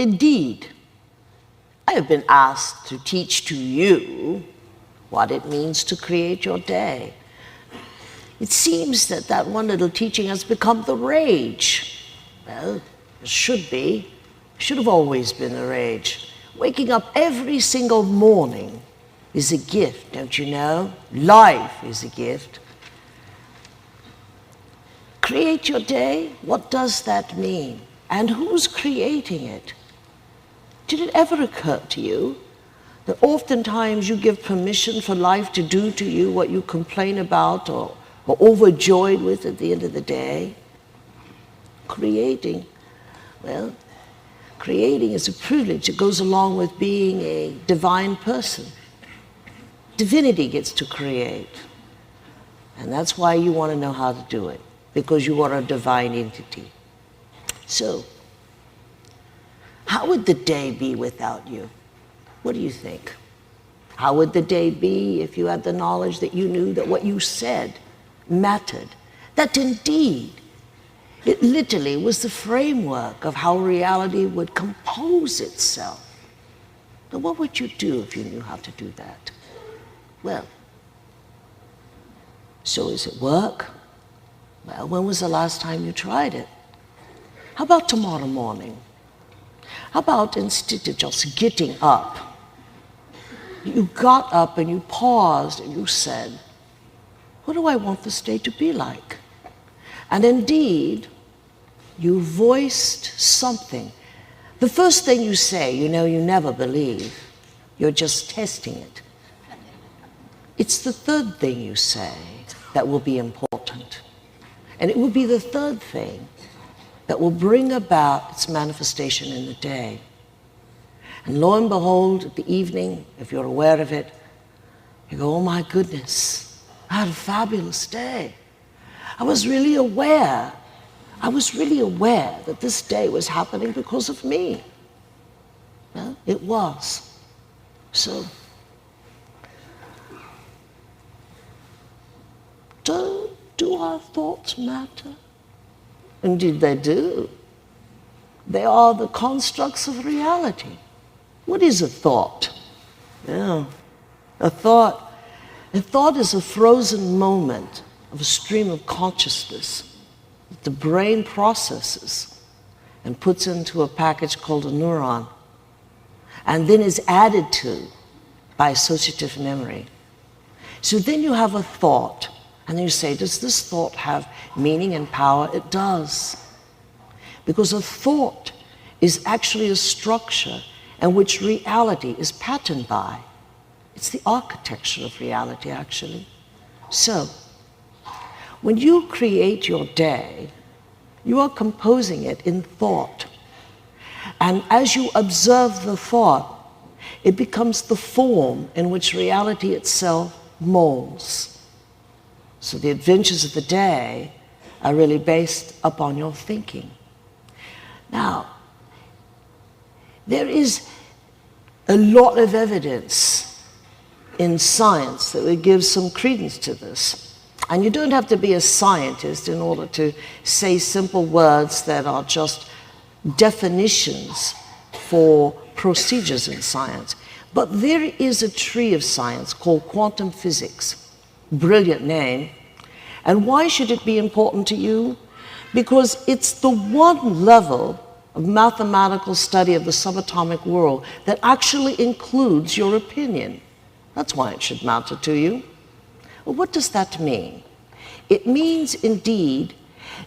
Indeed, I have been asked to teach to you what it means to create your day. It seems that that one little teaching has become the rage. Well, it should be. It should have always been the rage. Waking up every single morning is a gift, don't you know? Life is a gift. Create your day? What does that mean? And who's creating it? Did it ever occur to you that oftentimes you give permission for life to do to you what you complain about or overjoyed with at the end of the day? Creating, well, creating is a privilege. It goes along with being a divine person. Divinity gets to create. And that's why you want to know how to do it, because you are a divine entity. So, how would the day be without you? What do you think? How would the day be if you had the knowledge that you knew that what you said mattered? That indeed, it literally was the framework of how reality would compose itself. Now, what would you do if you knew how to do that? Well, so is it work? Well, when was the last time you tried it? How about tomorrow morning? How about instead of just getting up, you got up and you paused and you said, what do I want this day to be like? And indeed, you voiced something. The first thing you say, you know, you never believe. You're just testing it. It's the third thing you say that will be important. And it will be the third thing that will bring about its manifestation in the day. And lo and behold, at the evening, if you're aware of it, you go, oh my goodness, I had a fabulous day. I was really aware that this day was happening because of me. Well, it was. So, do our thoughts matter? Indeed they do. They are the constructs of reality. What is a thought? Yeah. A thought is a frozen moment of a stream of consciousness that the brain processes and puts into a package called a neuron, and then is added to by associative memory. So then you have a thought, and then you say, does this thought have meaning and power? It does. Because a thought is actually a structure in which reality is patterned by. It's the architecture of reality, actually. So, when you create your day, you are composing it in thought. And as you observe the thought, it becomes the form in which reality itself molds. So the adventures of the day are really based upon your thinking. Now, there is a lot of evidence in science that would give some credence to this. And you don't have to be a scientist in order to say simple words that are just definitions for procedures in science. But there is a tree of science called quantum physics. Brilliant name. And why should it be important to you? Because it's the one level of mathematical study of the subatomic world that actually includes your opinion. That's why it should matter to you. Well, what does that mean? It means, indeed,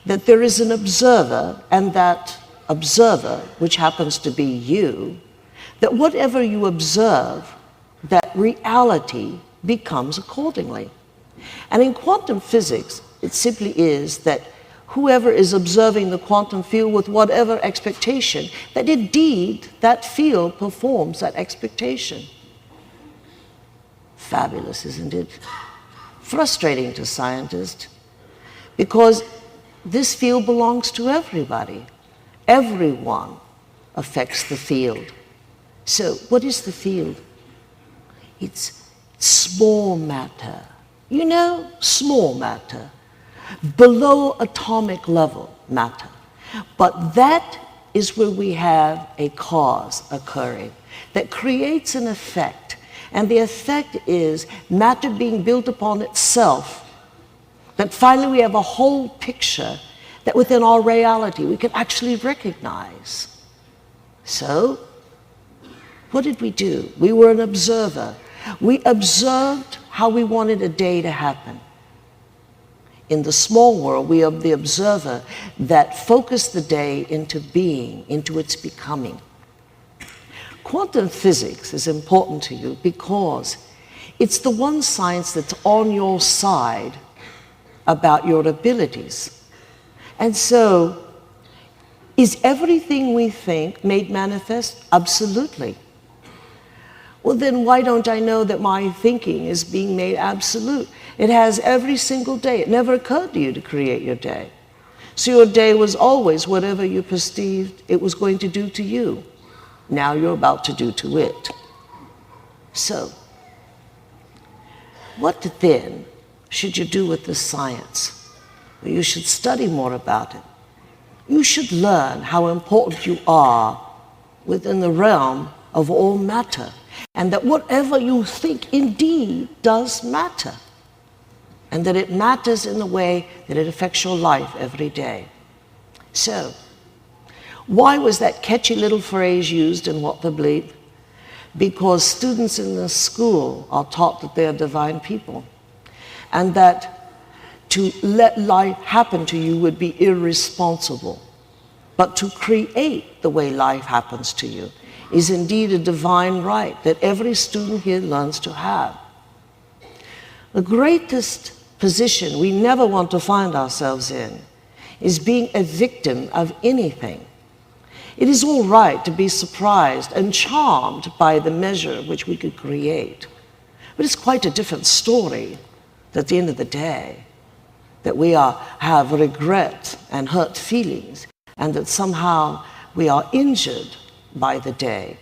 that there is an observer, and that observer, which happens to be you, that whatever you observe, that reality becomes accordingly. And in quantum physics, it simply is that whoever is observing the quantum field with whatever expectation, that indeed that field performs that expectation. Fabulous, isn't it? Frustrating to scientists, because this field belongs to everybody. Everyone affects the field. So what is the field? It's small matter. You know, small matter, below atomic level matter. But that is where we have a cause occurring that creates an effect. And the effect is matter being built upon itself, that finally we have a whole picture that within our reality we can actually recognize. So, what did we do? We were an observer. We observed how we wanted a day to happen. In the small world, we are the observer that focused the day into being, into its becoming. Quantum physics is important to you because it's the one science that's on your side about your abilities. And so, is everything we think made manifest? Absolutely. Well, then why don't I know that my thinking is being made absolute? It has every single day. It never occurred to you to create your day. So your day was always whatever you perceived it was going to do to you. Now you're about to do to it. So, what then should you do with this science? Well, you should study more about it. You should learn how important you are within the realm of all matter, and that whatever you think indeed does matter, and that it matters in the way that it affects your life every day. So, why was that catchy little phrase used in What the Bleep? Because students in the school are taught that they are divine people, and that to let life happen to you would be irresponsible. But to create the way life happens to you is indeed a divine right that every student here learns to have. The greatest position we never want to find ourselves in is being a victim of anything. It is all right to be surprised and charmed by the measure which we could create. But it's quite a different story that at the end of the day, that we have regret and hurt feelings, and that somehow we are injured by the day.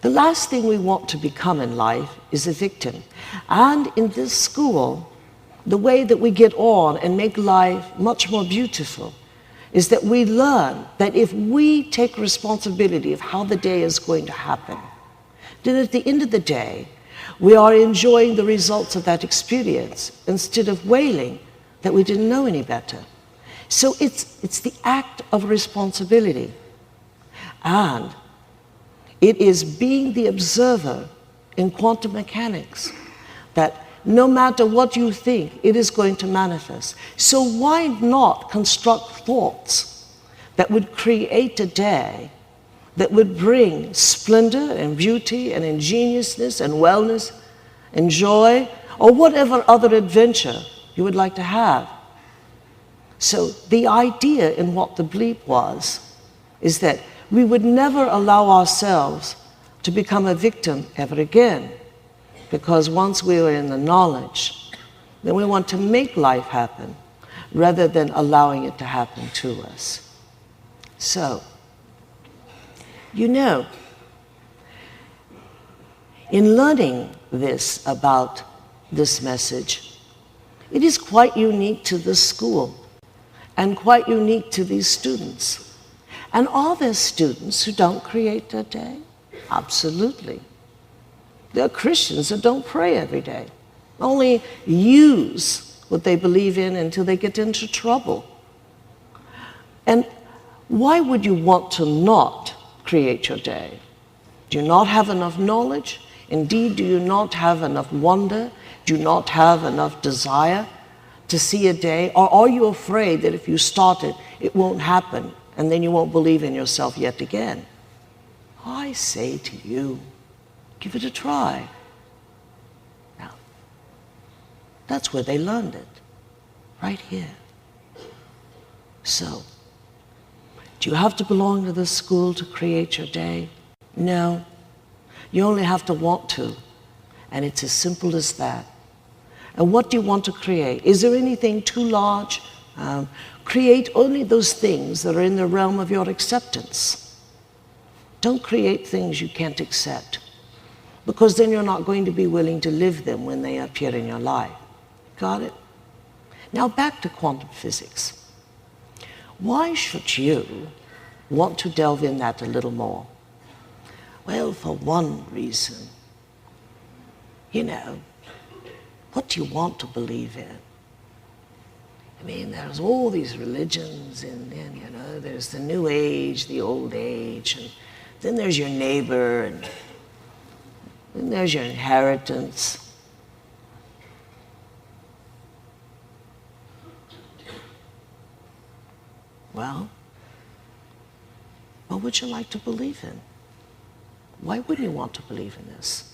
The last thing we want to become in life is a victim. And in this school, the way that we get on and make life much more beautiful is that we learn that if we take responsibility of how the day is going to happen, then at the end of the day, we are enjoying the results of that experience instead of wailing that we didn't know any better. So it's the act of responsibility. And it is being the observer in quantum mechanics that no matter what you think, it is going to manifest. So why not construct thoughts that would create a day that would bring splendor and beauty and ingeniousness and wellness and joy, or whatever other adventure you would like to have? So the idea in What the Bleep is that we would never allow ourselves to become a victim ever again. Because once we are in the knowledge, then we want to make life happen rather than allowing it to happen to us. So, you know, in learning this about this message, it is quite unique to this school and quite unique to these students. And are there students who don't create their day? Absolutely. There are Christians that don't pray every day, only use what they believe in until they get into trouble. And why would you want to not create your day? Do you not have enough knowledge? Indeed, do you not have enough wonder? Do you not have enough desire to see a day? Or are you afraid that if you start it, it won't happen, and then you won't believe in yourself yet again? I say to you, give it a try. Now, that's where they learned it, right here. So, do you have to belong to this school to create your day? No. You only have to want to, and it's as simple as that. And what do you want to create? Is there anything too large? Create only those things that are in the realm of your acceptance. Don't create things you can't accept, because then you're not going to be willing to live them when they appear in your life. Got it? Now back to quantum physics. Why should you want to delve in that a little more? Well, for one reason, what do you want to believe in? I mean, there's all these religions, and there's the New Age, the Old Age, and then there's your neighbor, and then there's your inheritance. Well, what would you like to believe in? Why wouldn't you want to believe in this?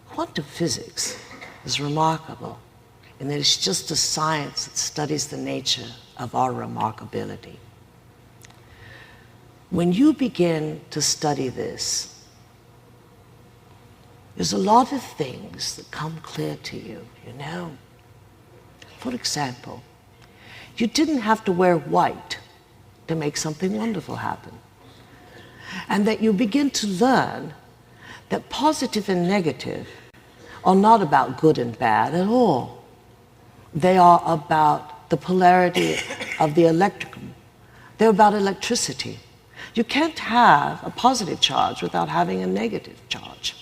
Quantum physics is remarkable in that it's just a science that studies the nature of our remarkability. When you begin to study this, there's a lot of things that come clear to you, For example, you didn't have to wear white to make something wonderful happen. And that you begin to learn that positive and negative are not about good and bad at all. They are about the polarity of the electrum. They're about electricity. You can't have a positive charge without having a negative charge.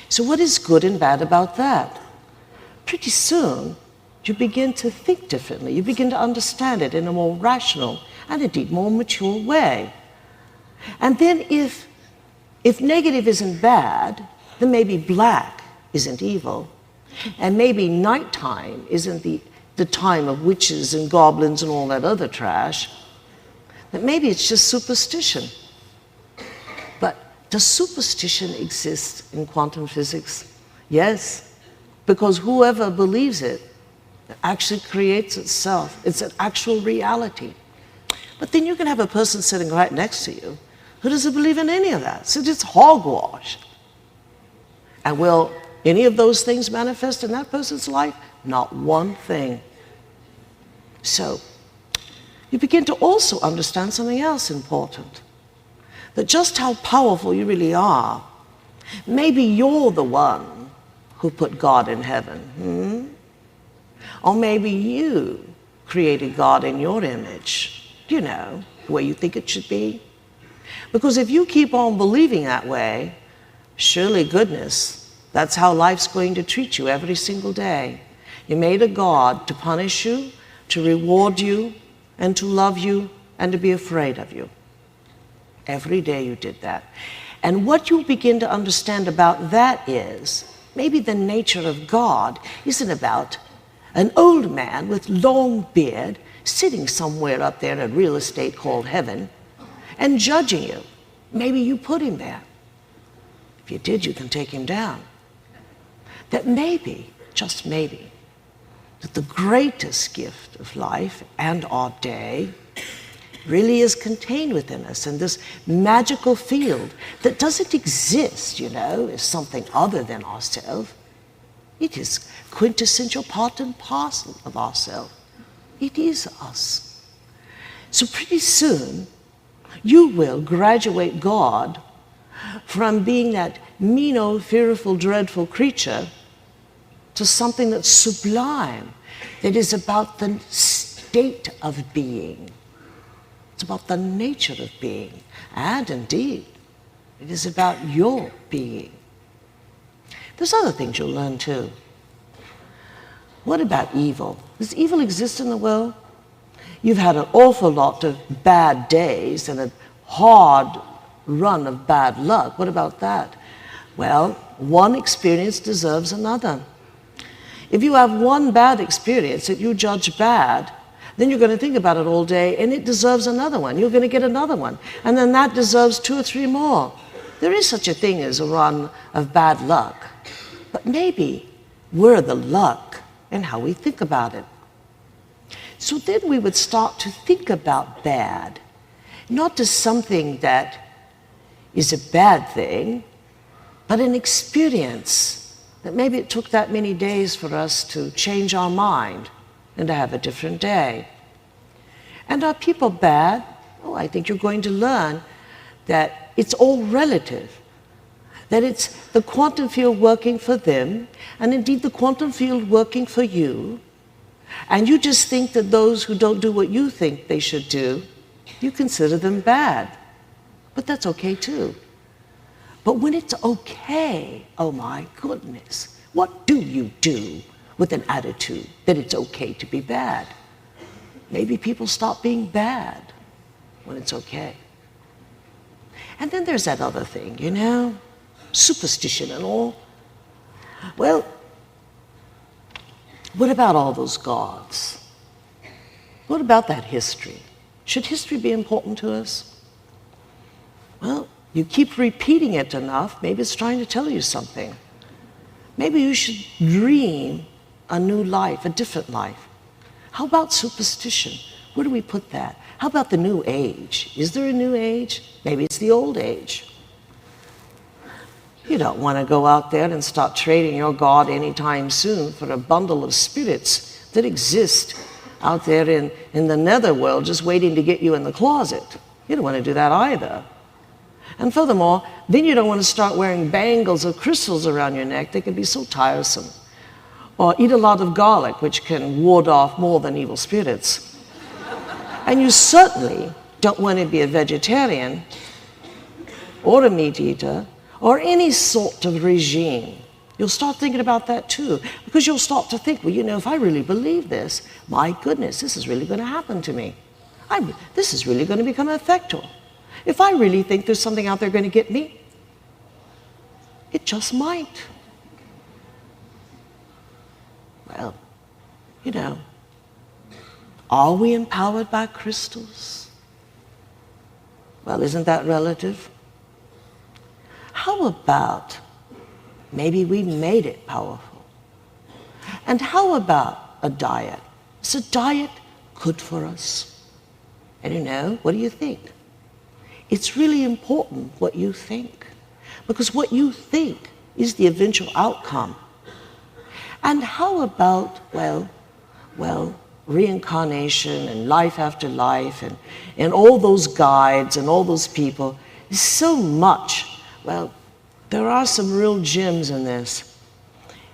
So what is good and bad about that? Pretty soon, you begin to think differently. You begin to understand it in a more rational and indeed more mature way. And then if negative isn't bad, then maybe black isn't evil. And maybe nighttime isn't the time of witches and goblins and all that other trash. That maybe it's just superstition. But does superstition exist in quantum physics? Yes, because whoever believes it actually creates itself. It's an actual reality. But then you can have a person sitting right next to you who doesn't believe in any of that. So it's hogwash. And will any of those things manifest in that person's life? Not one thing. So you begin to also understand something else important. That just how powerful you really are, maybe you're the one who put God in heaven. Or maybe you created God in your image, the way you think it should be. Because if you keep on believing that way, surely goodness, that's how life's going to treat you every single day. You made a God to punish you, to reward you, and to love you, and to be afraid of you. Every day you did that. And what you begin to understand about that is, maybe the nature of God isn't about an old man with long beard sitting somewhere up there in a real estate called heaven and judging you. Maybe you put him there. If you did, you can take him down. That maybe, just maybe, that the greatest gift of life and our day really is contained within us in this magical field that doesn't exist, as something other than ourselves. It is quintessential part and parcel of ourselves. It is us. So pretty soon, you will graduate God from being that mean, old, fearful, dreadful creature to something that's sublime, that is about the state of being. It's about the nature of being. And indeed, it is about your being. There's other things you'll learn too. What about evil? Does evil exist in the world? You've had an awful lot of bad days and a hard run of bad luck. What about that? Well, one experience deserves another. If you have one bad experience that you judge bad, then you're going to think about it all day, and it deserves another one. You're going to get another one. And then that deserves 2 or 3 more. There is such a thing as a run of bad luck. But maybe we're the luck in how we think about it. So then we would start to think about bad, not as something that is a bad thing, but an experience that maybe it took that many days for us to change our mind and to have a different day. And are people bad? Oh, I think you're going to learn that it's all relative, that it's the quantum field working for them, and indeed the quantum field working for you, and you just think that those who don't do what you think they should do, you consider them bad. But that's okay too. But when it's okay, oh my goodness, what do you do with an attitude that it's okay to be bad? Maybe people stop being bad when it's okay. And then there's that other thing, you know, superstition and all. Well, what about all those gods? What about that history? Should history be important to us? Well, you keep repeating it enough, maybe it's trying to tell you something. Maybe you should dream a new life, a different life. How about superstition? Where do we put that? How about the new age? Is there a new age? Maybe it's the old age. You don't want to go out there and start trading your God anytime soon for a bundle of spirits that exist out there in the netherworld just waiting to get you in the closet. You don't want to do that either. And furthermore, then you don't want to start wearing bangles of crystals around your neck. They can be so tiresome. Or eat a lot of garlic, which can ward off more than evil spirits. And you certainly don't want to be a vegetarian or a meat eater or any sort of regime. You'll start thinking about that too, because you'll start to think, well, you know, if I really believe this, my goodness, this is really going to happen to me. This is really going to become effective. If I really think there's something out there going to get me, it just might. Well, you know, are we empowered by crystals? Well, isn't that relative? How about maybe we made it powerful? And how about a diet? Is a diet good for us? I don't know, what do you think? It's really important what you think, because what you think is the eventual outcome. And how about, well, reincarnation and life after life and all those guides and all those people? There's so much. Well, there are some real gems in this.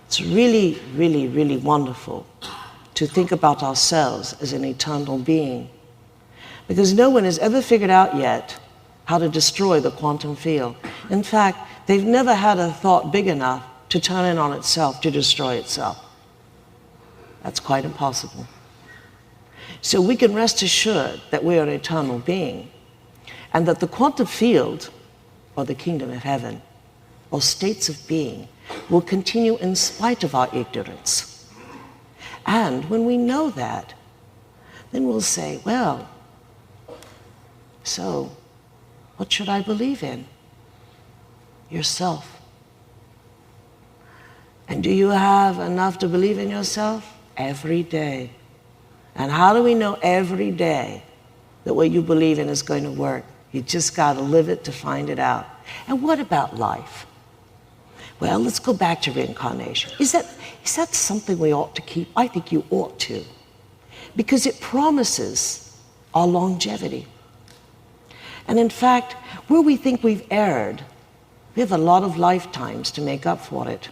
It's really, really, really wonderful to think about ourselves as an eternal being, because no one has ever figured out yet how to destroy the quantum field. In fact, they've never had a thought big enough to turn in on itself, to destroy itself. That's quite impossible. So we can rest assured that we are an eternal being, and that the quantum field, or the kingdom of heaven, or states of being, will continue in spite of our ignorance. And when we know that, then we'll say, well, so what should I believe in? Yourself. And do you have enough to believe in yourself? Every day. And how do we know every day that what you believe in is going to work? You just got to live it to find it out. And what about life? Well, let's go back to reincarnation. Is that something we ought to keep? I think you ought to, because it promises our longevity. And in fact, where we think we've erred, we have a lot of lifetimes to make up for it.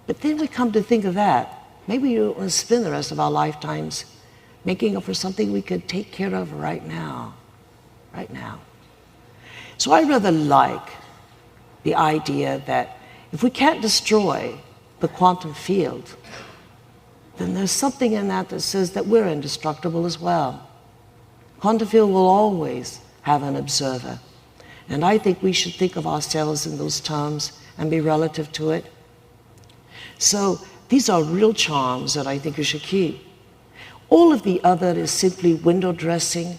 But then we come to think of that. Maybe you don't want to spend the rest of our lifetimes making up for something we could take care of right now. Right now. So I rather like the idea that if we can't destroy the quantum field, then there's something in that that says that we're indestructible as well. Quantum field will always have an observer. And I think we should think of ourselves in those terms and be relative to it. So these are real charms that I think you should keep. All of the other is simply window dressing,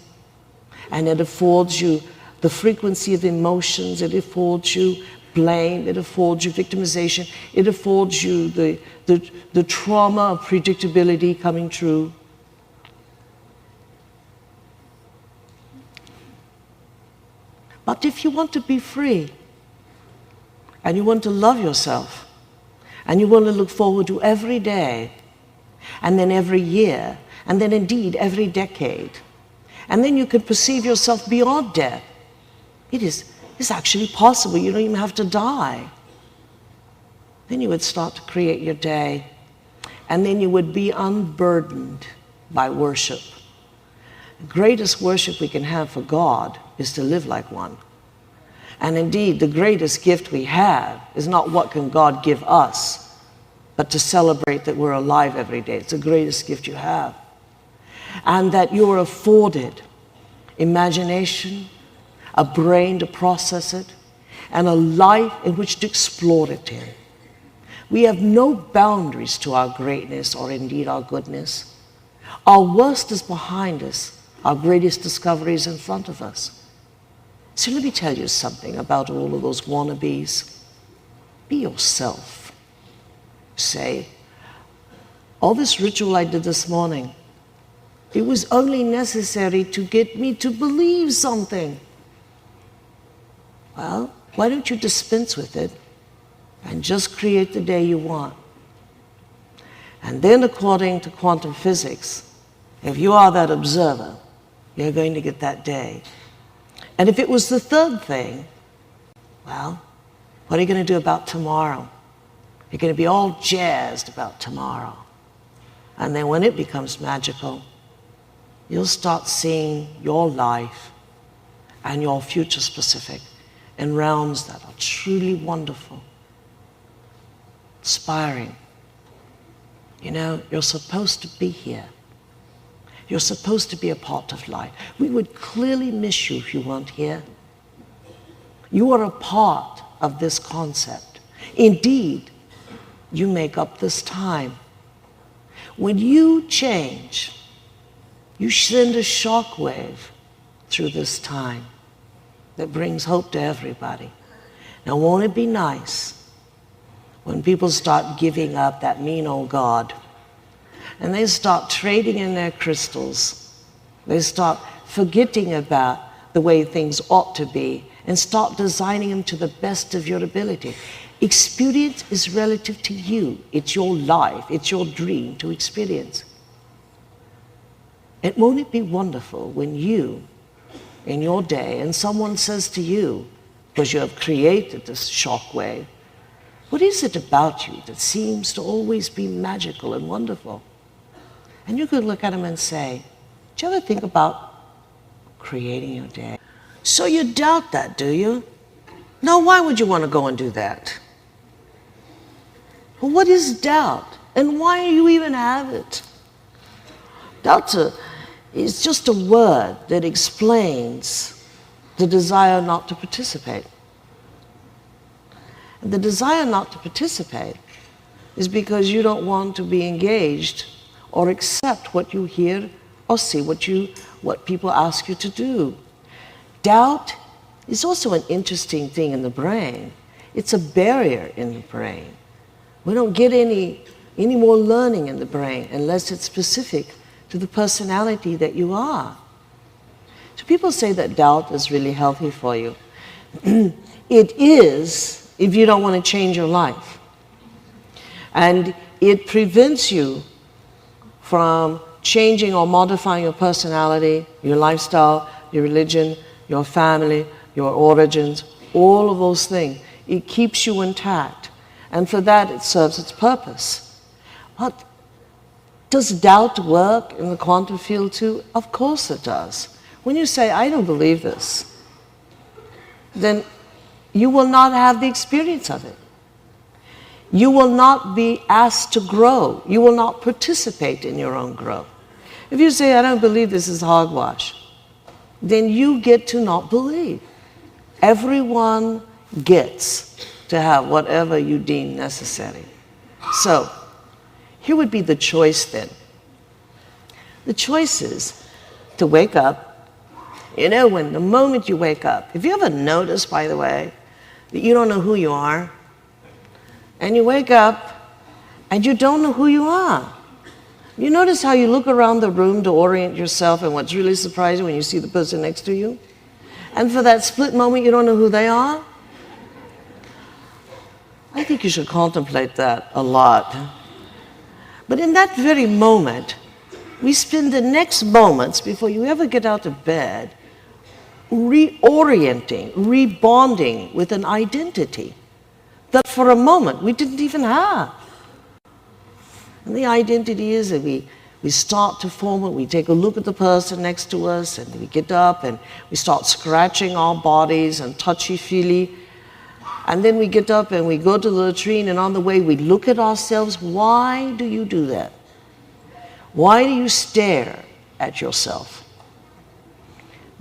and it affords you the frequency of emotions, it affords you blame, it affords you victimization, it affords you the trauma of predictability coming true. But if you want to be free, and you want to love yourself, and you want to look forward to every day, and then every year, and then indeed every decade, and then you can perceive yourself beyond death, it's actually possible. You don't even have to die. Then you would start to create your day And then you would be unburdened by worship. The greatest worship we can have for God is to live like one. And indeed, the greatest gift we have is not what can God give us, but to celebrate that we're alive every day. It's the greatest gift you have. And that you're afforded imagination, a brain to process it, and a life in which to explore it in. We have no boundaries to our greatness or indeed our goodness. Our worst is behind us. Our greatest discovery is in front of us. So let me tell you something about all of those wannabes. Be yourself. Say, all this ritual I did this morning, it was only necessary to get me to believe something. Well, why don't you dispense with it and just create the day you want? And then according to quantum physics, if you are that observer, you're going to get that day. And if it was the third thing, well, what are you going to do about tomorrow? You're going to be all jazzed about tomorrow. And then when it becomes magical, you'll start seeing your life and your future specific in realms that are truly wonderful, inspiring. You know, you're supposed to be here. You're supposed to be a part of life. We would clearly miss you if you weren't here. You are a part of this concept. Indeed, you make up this time. When you change, you send a shockwave through this time that brings hope to everybody. Now, won't it be nice when people start giving up that mean old God and they start trading in their crystals, they start forgetting about the way things ought to be and start designing them to the best of your ability. Experience is relative to you. It's your life. It's your dream to experience. And won't it be wonderful when you, in your day, and someone says to you, because you have created this shockwave, what is it about you that seems to always be magical and wonderful? And you could look at them and say, do you ever think about creating your day? So you doubt that, do you? No, why would you want to go and do that? Well, what is doubt? And why do you even have it? Doubt is just a word that explains the desire not to participate. And the desire not to participate is because you don't want to be engaged or accept what you hear or see what people ask you to do. Doubt is also an interesting thing in the brain. It's a barrier in the brain. We don't get any more learning in the brain unless it's specific to the personality that you are. So people say that doubt is really healthy for you. It is if you don't want to change your life. And it prevents you from changing or modifying your personality, your lifestyle, your religion, your family, your origins, all of those things. It keeps you intact. And for that, it serves its purpose. But does doubt work in the quantum field too? Of course it does. When you say, I don't believe this, then you will not have the experience of it. You will not be asked to grow. You will not participate in your own growth. If you say, I don't believe this is hogwash, then you get to not believe. Everyone gets to have whatever you deem necessary. So, here would be the choice then. The choice is to wake up. You know, when the moment you wake up, have you ever noticed, by the way, that you don't know who you are? And you wake up and you don't know who you are. You notice how you look around the room to orient yourself, and what's really surprising when you see the person next to you? And for that split moment, you don't know who they are? I think you should contemplate that a lot. But in that very moment, we spend the next moments before you ever get out of bed reorienting, rebonding with an identity that for a moment we didn't even have. And the identity is that we start to form it. We take a look at the person next to us, and we get up and we start scratching our bodies and touchy-feely. And then we get up and we go to the latrine, and on the way we look at ourselves. Why do you do that? Why do you stare at yourself?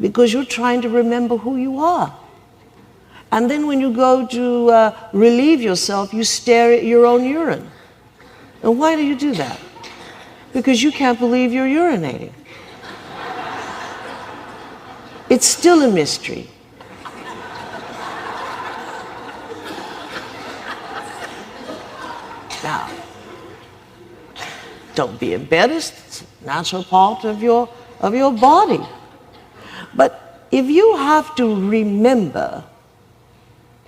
Because you're trying to remember who you are. And then when you go to relieve yourself, you stare at your own urine. And why do you do that? Because you can't believe you're urinating. It's still a mystery. Now, don't be embarrassed. It's a natural part of your body. But if you have to remember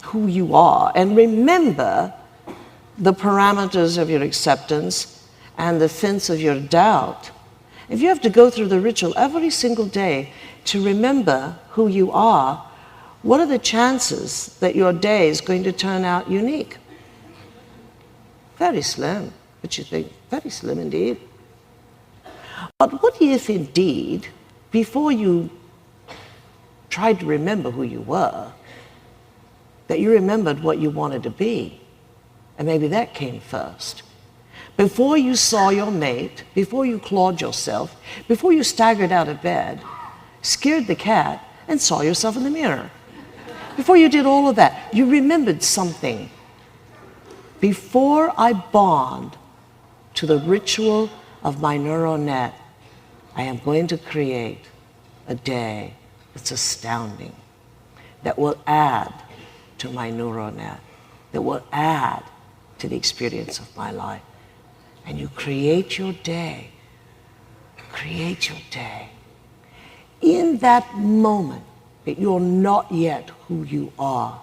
who you are and remember the parameters of your acceptance and the fence of your doubt, if you have to go through the ritual every single day to remember who you are, what are the chances that your day is going to turn out unique? Very slim, but you think, very slim indeed. But what if indeed, before you tried to remember who you were, that you remembered what you wanted to be? And maybe that came first. Before you saw your mate, before you clawed yourself, before you staggered out of bed, scared the cat, and saw yourself in the mirror. Before you did all of that, you remembered something. Before I bond to the ritual of my neural net, I am going to create a day that's astounding, that will add to my neural net, that will add to the experience of my life. And you create your day. Create your day. In that moment that you're not yet who you are,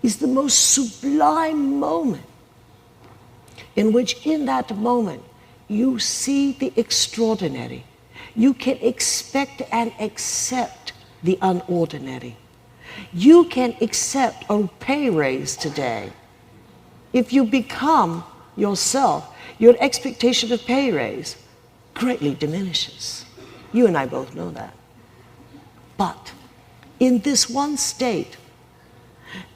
is the most sublime moment in which in that moment you see the extraordinary. You can expect and accept the unordinary. You can accept a pay raise today. If you become yourself, your expectation of pay raise greatly diminishes. You and I both know that. But in this one state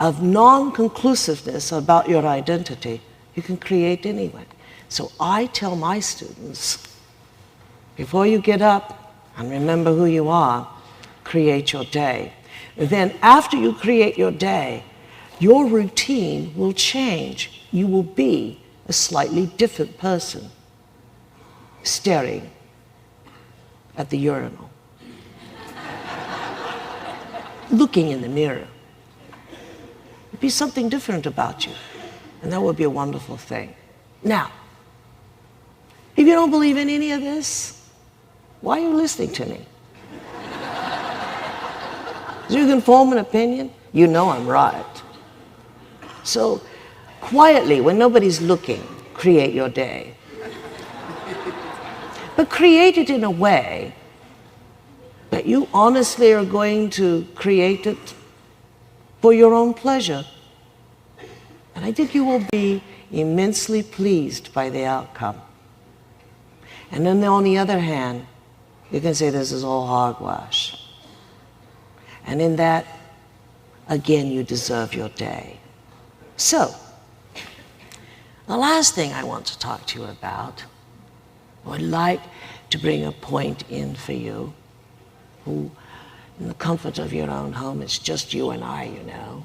of non-conclusiveness about your identity, you can create anyway. So I tell my students, before you get up and remember who you are, create your day. Then after you create your day, your routine will change. You will be a slightly different person, staring at the urinal, looking in the mirror. There'll be something different about you, and that would be a wonderful thing. Now, if you don't believe in any of this, why are you listening to me? So you can form an opinion. You know I'm right. So quietly, when nobody's looking, create your day. But create it in a way that you honestly are going to create it for your own pleasure. And I think you will be immensely pleased by the outcome. And then on the other hand, you can say this is all hogwash. And in that, again, you deserve your day. So, the last thing I want to talk to you about, I would like to bring a point in for you who, in the comfort of your own home, it's just you and I, you know.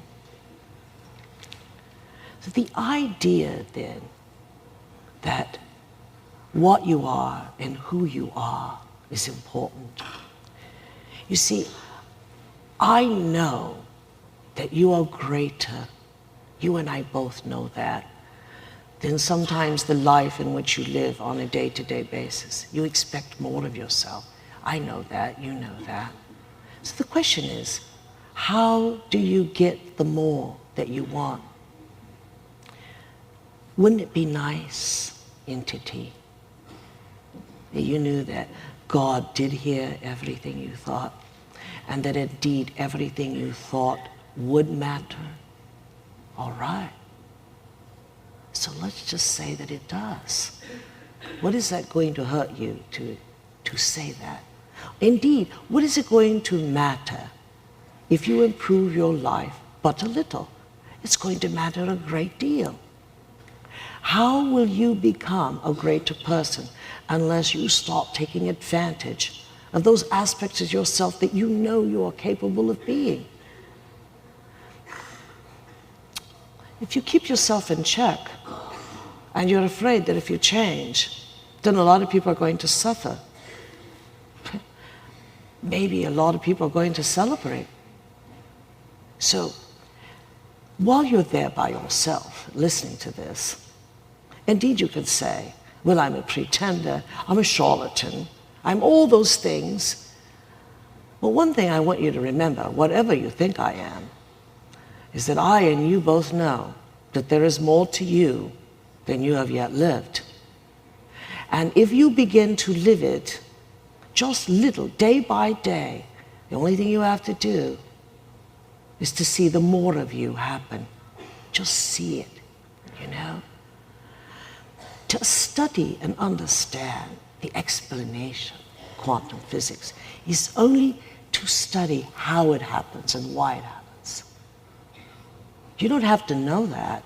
So the idea then that what you are and who you are is important. You see, I know that you are greater, you and I both know that, than sometimes the life in which you live on a day-to-day basis. You expect more of yourself. I know that, you know that. So the question is, how do you get the more that you want? Wouldn't it be nice, entity, that you knew that God did hear everything you thought, and that indeed everything you thought would matter? All right. So So let's just say that it does. What is that going to hurt you to say that? Indeed, what is it going to matter if you improve your life but a little? It's going to matter a great deal. How will you become a greater person unless you start taking advantage of those aspects of yourself that you know you are capable of being? If you keep yourself in check and you're afraid that if you change, then a lot of people are going to suffer. Maybe a lot of people are going to celebrate. So, while you're there by yourself, listening to this, indeed you could say, well, I'm a pretender, I'm a charlatan, I'm all those things. Well, one thing I want you to remember, whatever you think I am, is that I and you both know that there is more to you than you have yet lived. And if you begin to live it just little, day by day, the only thing you have to do is to see the more of you happen. Just see it, you know. To study and understand the explanation of quantum physics is only to study how it happens and why it happens. You don't have to know that.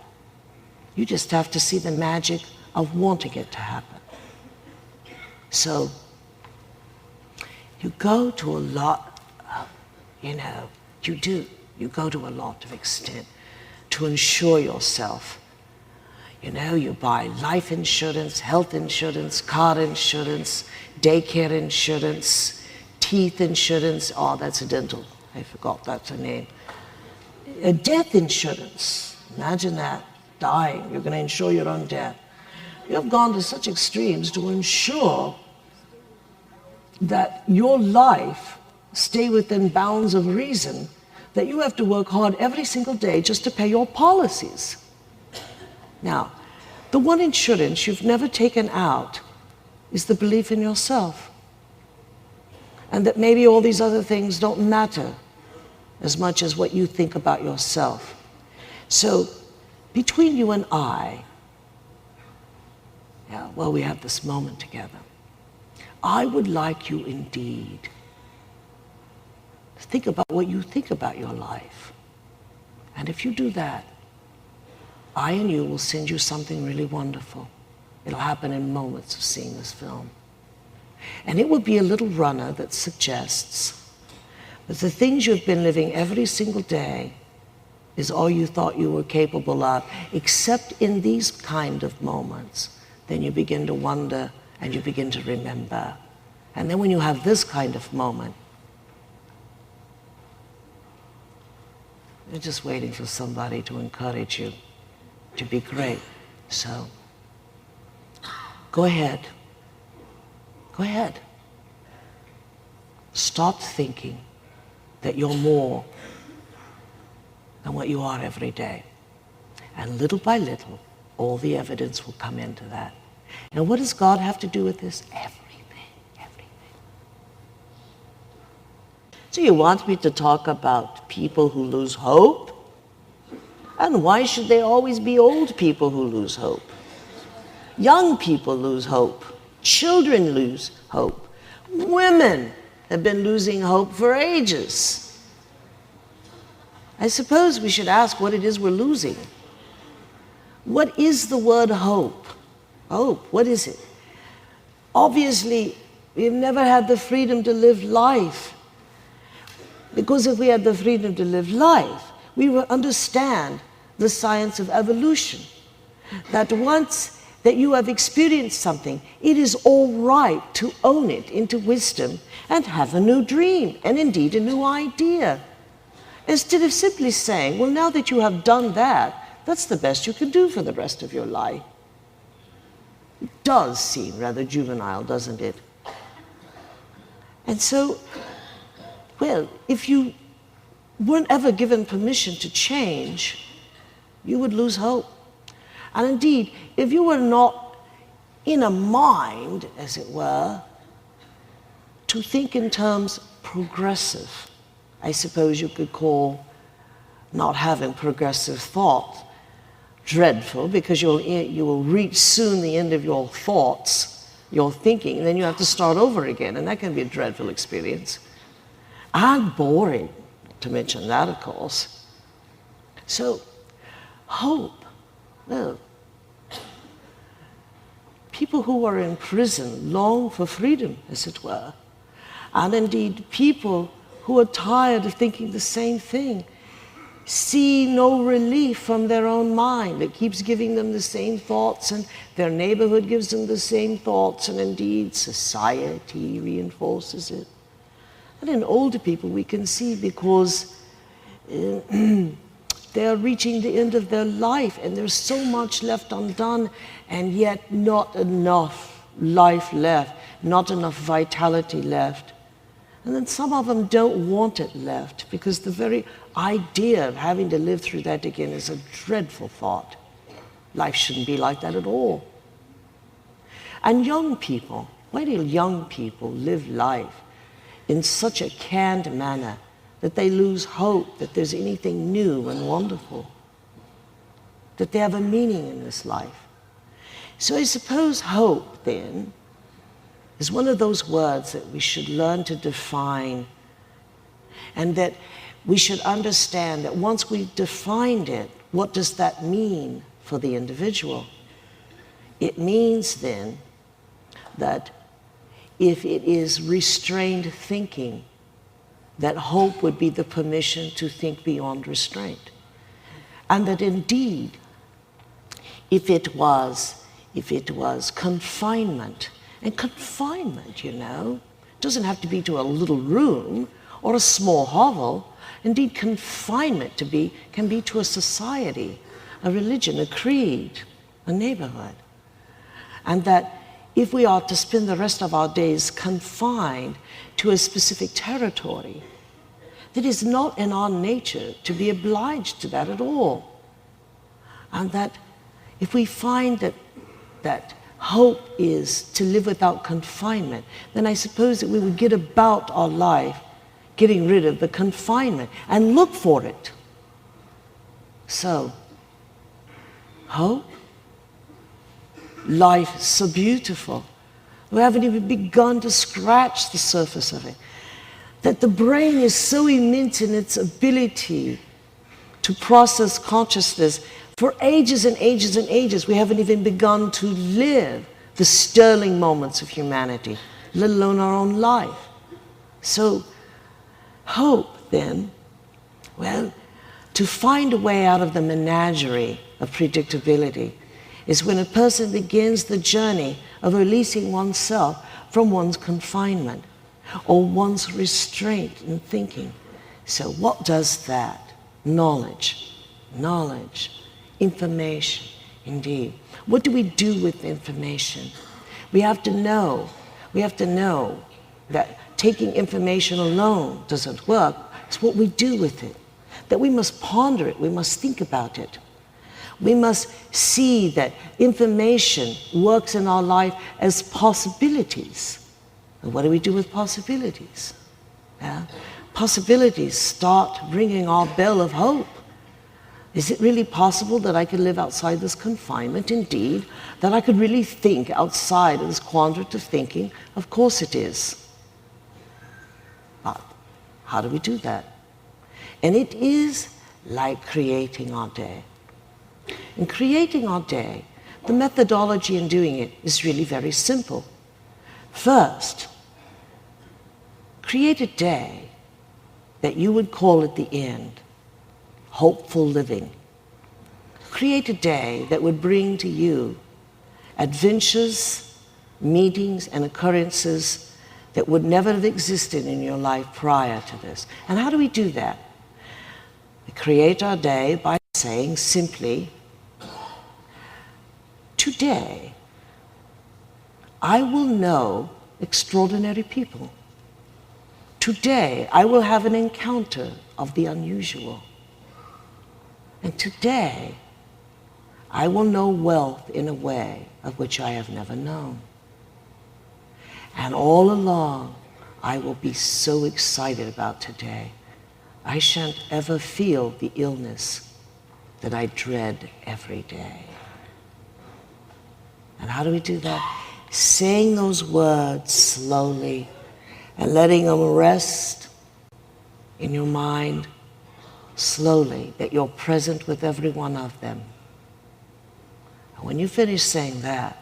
You just have to see the magic of wanting it to happen. So, you go to a lot of, you go to a lot of extent to insure yourself. You buy life insurance, health insurance, car insurance, daycare insurance, teeth insurance. Oh, that's a dental. I forgot that's a name. A death insurance. Imagine that. Dying. You're going to insure your own death. You have gone to such extremes to ensure that your life stay within bounds of reason, that you have to work hard every single day just to pay your policies. Now, the one insurance you've never taken out is the belief in yourself. And that maybe all these other things don't matter as much as what you think about yourself. So, between you and I, we have this moment together. I would like you indeed to think about what you think about your life. And if you do that, I and you will send you something really wonderful. It'll happen in moments of seeing this film. And it will be a little runner that suggests that the things you've been living every single day is all you thought you were capable of, except in these kind of moments. Then you begin to wonder and you begin to remember. And then when you have this kind of moment, you're just waiting for somebody to encourage you to be great. So, go ahead. Go ahead. Stop thinking that you're more than what you are every day. And little by little, all the evidence will come into that. And what does God have to do with this? Everything. So you want me to talk about people who lose hope? And why should they always be old people who lose hope? Young people lose hope. Children lose hope. Women have been losing hope for ages. I suppose we should ask what it is we're losing. What is the word hope? Hope, what is it? Obviously, we've never had the freedom to live life. Because if we had the freedom to live life, we would understand the science of evolution. That once that you have experienced something, it is all right to own it into wisdom and have a new dream, and indeed a new idea. Instead of simply saying, well, now that you have done that, that's the best you can do for the rest of your life. It does seem rather juvenile, doesn't it? And so, well, if you weren't ever given permission to change, you would lose hope. And indeed, if you were not in a mind, as it were, to think in terms progressive, I suppose you could call not having progressive thought dreadful, because you will reach soon the end of your thoughts, your thinking, and then you have to start over again, and that can be a dreadful experience. And boring, to mention that, of course. So, hope. Well, people who are in prison long for freedom, as it were. And indeed, people who are tired of thinking the same thing see no relief from their own mind. It keeps giving them the same thoughts, and their neighborhood gives them the same thoughts, and indeed, society reinforces it. And in older people, we can see, because they are reaching the end of their life, and there's so much left undone, and yet not enough life left, not enough vitality left. And then some of them don't want it left, because the very idea of having to live through that again is a dreadful thought. Life shouldn't be like that at all. And young people, why do young people live life in such a canned manner that they lose hope that there's anything new and wonderful, that they have a meaning in this life? So I suppose hope, then, is one of those words that we should learn to define, and that we should understand that once we've defined it, what does that mean for the individual? It means then that if it is restrained thinking, that hope would be the permission to think beyond restraint. And that indeed, if it was confinement, and confinement, doesn't have to be to a little room or a small hovel. Indeed, confinement can be to a society, a religion, a creed, a neighborhood. And that if we are to spend the rest of our days confined to a specific territory, that is not in our nature to be obliged to that at all. And that if we find that hope is to live without confinement, then I suppose that we would get about our life getting rid of the confinement and look for it. So, hope, life is so beautiful. We haven't even begun to scratch the surface of it. That the brain is so immense in its ability to process consciousness. For ages and ages and ages, we haven't even begun to live the sterling moments of humanity, let alone our own life. So, hope, then, well, to find a way out of the menagerie of predictability is when a person begins the journey of releasing oneself from one's confinement or one's restraint in thinking. So what does that? Knowledge. Information, indeed. What do we do with information? We have to know that taking information alone doesn't work. It's what we do with it. That we must ponder it, we must think about it. We must see that information works in our life as possibilities. And what do we do with possibilities? Yeah? Possibilities start ringing our bell of hope. Is it really possible that I could live outside this confinement? Indeed. That I could really think outside of this quadrant of thinking? Of course it is. But how do we do that? And it is like creating our day. In creating our day, the methodology in doing it is really very simple. First, create a day that you would call at the end hopeful living. Create a day that would bring to you adventures, meetings, and occurrences that would never have existed in your life prior to this. And how do we do that? We create our day by saying simply, today, I will know extraordinary people. Today, I will have an encounter of the unusual. And today, I will know wealth in a way of which I have never known. And all along, I will be so excited about today. I shan't ever feel the illness. that I dread every day. And how do we do that? Saying those words slowly and letting them rest in your mind slowly, that you're present with every one of them. And when you finish saying that,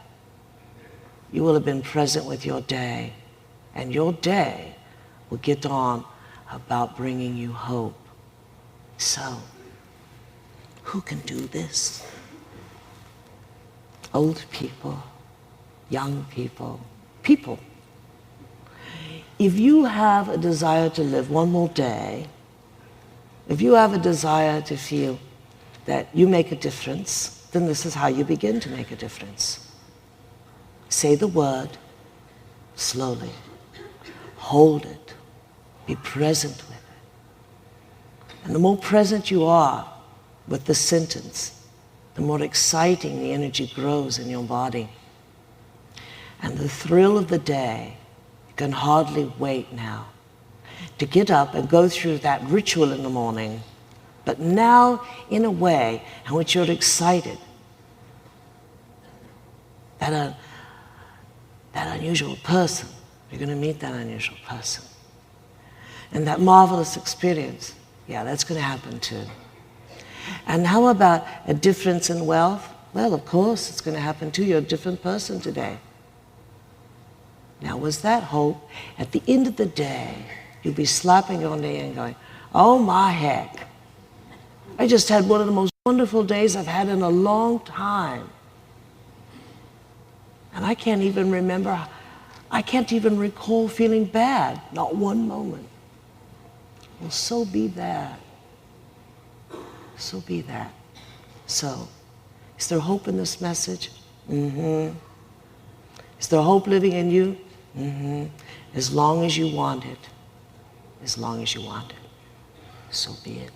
you will have been present with your day, and your day will get on about bringing you hope. So, who can do this? Old people, young people, people. If you have a desire to live one more day, if you have a desire to feel that you make a difference, then this is how you begin to make a difference. Say the word slowly. Hold it. Be present with it. And the more present you are with the sentence, the more exciting the energy grows in your body. And the thrill of the day, you can hardly wait now to get up and go through that ritual in the morning, but now in a way in which you're excited. That unusual person, you're going to meet that unusual person. And that marvelous experience, yeah, that's going to happen too. And how about a difference in wealth? Well, of course, it's going to happen too. You're a different person today. Now, was that hope? At the end of the day, you'll be slapping your knee and going, oh my heck, I just had one of the most wonderful days I've had in a long time. And I can't even remember, I can't even recall feeling bad, not one moment. Well, so be that. So be that. So, is there hope in this message? Mm-hmm. Is there hope living in you? Mm-hmm. As long as you want it. As long as you want it. So be it.